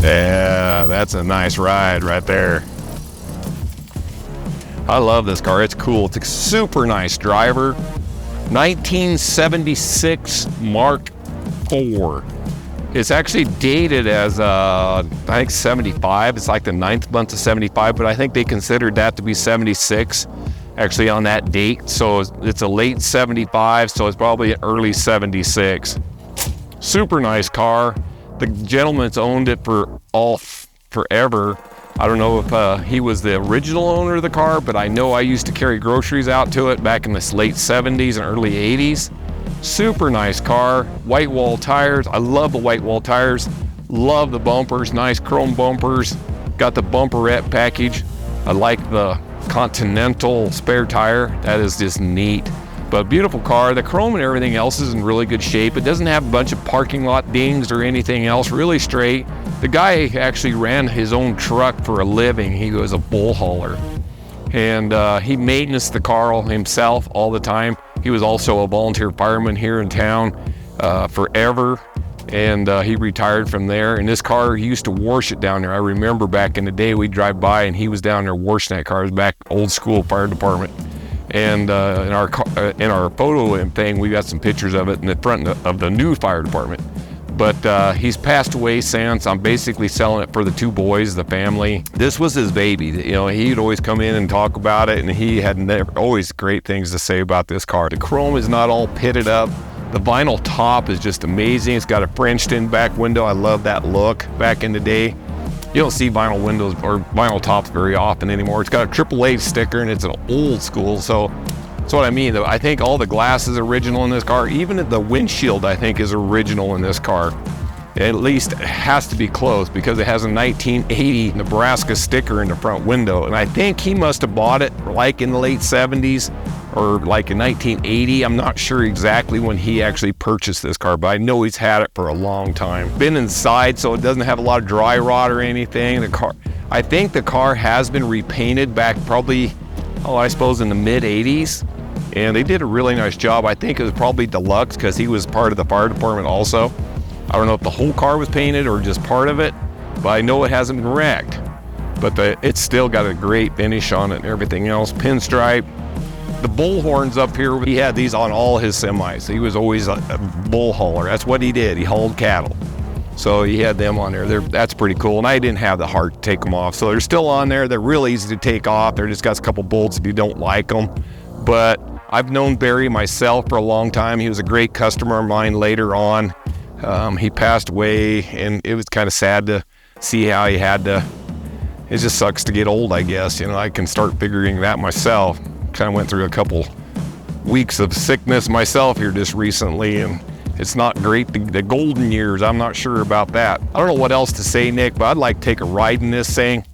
Yeah, that's a nice ride right there. I love this car. It's cool. It's a super nice driver. 1976 Mark IV. It's actually dated as, I think 75. It's like the 9th month of 75, but I think they considered that to be 76 actually on that date. So it's a late 75, so it's probably early 76. Super nice car. The gentleman's owned it for forever. I don't know if he was the original owner of the car, but I know I used to carry groceries out to it back in the late 70s and early 80s. Super nice car, white wall tires. I love the white wall tires. Love the bumpers, nice chrome bumpers. Got the bumperette package. I like the Continental spare tire. That is just neat. But beautiful car. The chrome and everything else is in really good shape. It doesn't have a bunch of parking lot dings or anything else. Really straight. The guy actually ran his own truck for a living. He was a bull hauler. And he maintenance the car himself all the time. He was also a volunteer fireman here in town forever. And he retired from there. And this car, he used to wash it down there. I remember back in the day, we'd drive by and he was down there washing that car. It was back old school fire department. And in our photo thing, we got some pictures of it in the front of the new fire department. But he's passed away since. I'm basically selling it for the two boys, the family. This was his baby. You know, he'd always come in and talk about it, and he had always great things to say about this car. The chrome is not all pitted up. The vinyl top is just amazing. It's got a Frenched-in back window. I love that look back in the day. You don't see vinyl windows or vinyl tops very often anymore. It's got a AAA sticker and it's an old school, so that's what I mean. I think all the glass is original in this car. Even the windshield, I think, is original in this car. At least it has to be close because it has a 1980 Nebraska sticker in the front window. And I think he must have bought it like in the late 70s or like in 1980. I'm not sure exactly when he actually purchased this car, but I know he's had it for a long time. Been inside, so it doesn't have a lot of dry rot or anything. I think the car has been repainted back probably, I suppose in the mid 80s. And they did a really nice job. I think it was probably deluxe because he was part of the fire department also. I don't know if the whole car was painted or just part of it, but I know it hasn't been wrecked. But it's still got a great finish on it and everything else. Pinstripe. The bull horns up here, he had these on all his semis. He was always a bull hauler. That's what he did. He hauled cattle. So he had them on there. That's pretty cool. And I didn't have the heart to take them off. So they're still on there. They're real easy to take off. They're just got a couple bolts if you don't like them. But I've known Barry myself for a long time. He was a great customer of mine later on. He passed away, and it was kind of sad to see how he had to. It just sucks to get old, I guess. You know, I can start figuring that myself. Kind of went through a couple weeks of sickness myself here just recently, and it's not great. The golden years, I'm not sure about that. I don't know what else to say, Nick, but I'd like to take a ride in this thing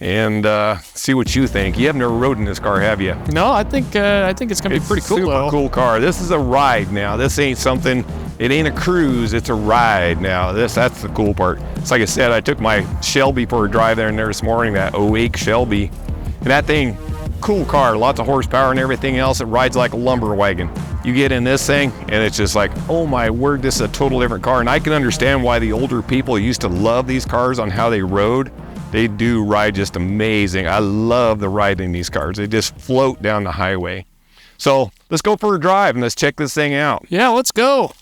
and see what you think. You have never rode in this car, have you? No, I think it's gonna be pretty cool. Super cool car. This is a ride now. This ain't something. It ain't a cruise. It's a ride now. That's the cool part. It's like I said, I took my Shelby for a drive there this morning. That 08 Shelby, and that thing, cool car, lots of horsepower and everything else. It rides like a lumber wagon. You get in this thing, and it's just like, oh my word, this is a total different car. And I can understand why the older people used to love these cars on how they rode. They do ride just amazing. I love the ride in these cars. They just float down the highway. So let's go for a drive and let's check this thing out. Yeah, let's go.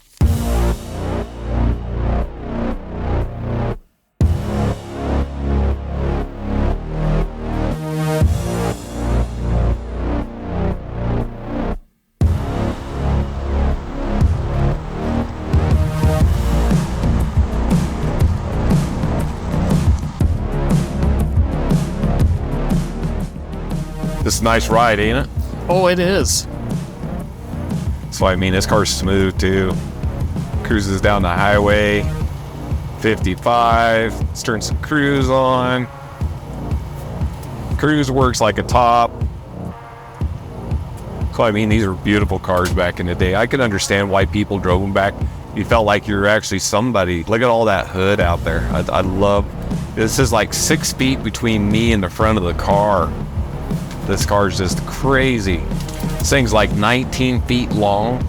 This is a nice ride, ain't it? Oh, it is. So I mean, this car's smooth too. Cruises down the highway, 55. Let's turn some cruise on. Cruise works like a top. So I mean, these are beautiful cars back in the day. I could understand why people drove them back. You felt like you're actually somebody. Look at all that hood out there. I love. This is like 6 feet between me and the front of the car. This car's just crazy. This thing's like 19 feet long.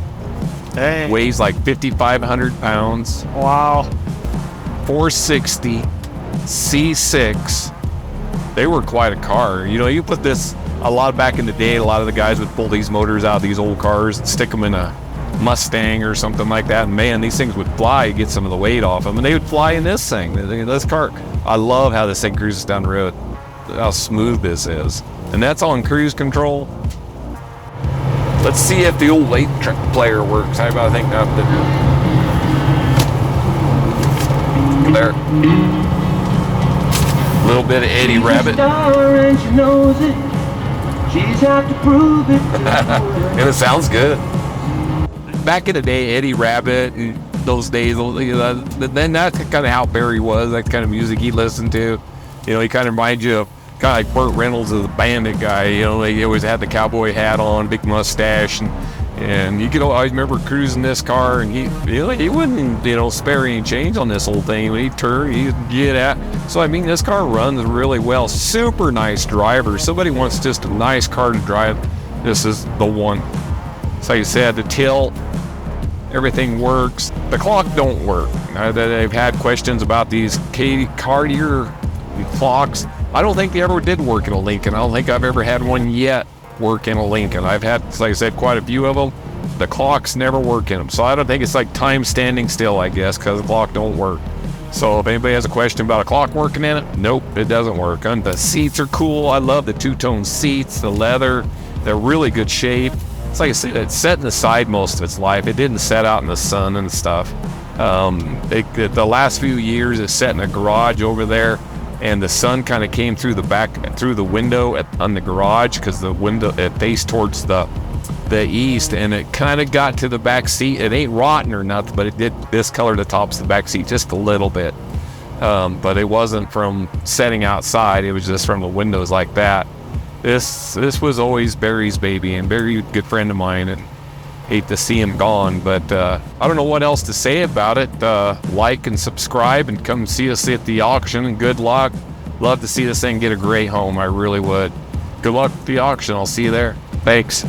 Dang. Weighs like 5,500 pounds. Wow. 460. C6. They were quite a car. You know, you put this, a lot back in the day, a lot of the guys would pull these motors out of these old cars and stick them in a Mustang or something like that. And man, these things would fly, get some of the weight off them. And they would fly in this thing, this car. I love how this thing cruises down the road, how smooth this is. And that's on cruise control. Let's see if the old 8-track player works. I think there. A little bit of Eddie Rabbit. And she knows it. She's out to prove it. And it sounds good. Back in the day, Eddie Rabbit, those days, then that's kind of how Barry was. That kind of music he listened to. You know, he kind of reminds you of kind of like Burt Reynolds, of the Bandit guy. You know, he always had the cowboy hat on, big mustache, and you could always remember cruising this car, and he wouldn't, you know, spare any change on this whole thing. When he'd turn, he'd get at. So I mean, this car runs really well. Super nice driver. Somebody wants just a nice car to drive. This is the one. So like I said, the tilt, everything works. The clock don't work. They've had questions about these Cartier clocks. I don't think they ever did work in a Lincoln. I don't think I've ever had one yet work in a Lincoln. I've had, like I said, quite a few of them. The clocks never work in them. So I don't think it's like time standing still, I guess, because the clock don't work. So if anybody has a question about a clock working in it, nope, it doesn't work. And the seats are cool. I love the two-tone seats, the leather. They're really good shape. It's like I said, it's set in the side most of its life. It didn't set out in the sun and stuff. The last few years, it's set in a garage over there. And the sun kind of came through the window on the garage, because the window, it faced towards the east, and it kind of got to the back seat. It ain't rotten or nothing, but it did discolor the tops of the back seat just a little bit. But it wasn't from setting outside. It was just from the windows like that. This was always Barry's baby, and Barry, a good friend of mine, and hate to see him gone, but I don't know what else to say about it. Like and subscribe and come see us at the auction, and good luck. Love to see this thing get a great home. I really would. Good luck at the auction. I'll see you there. Thanks.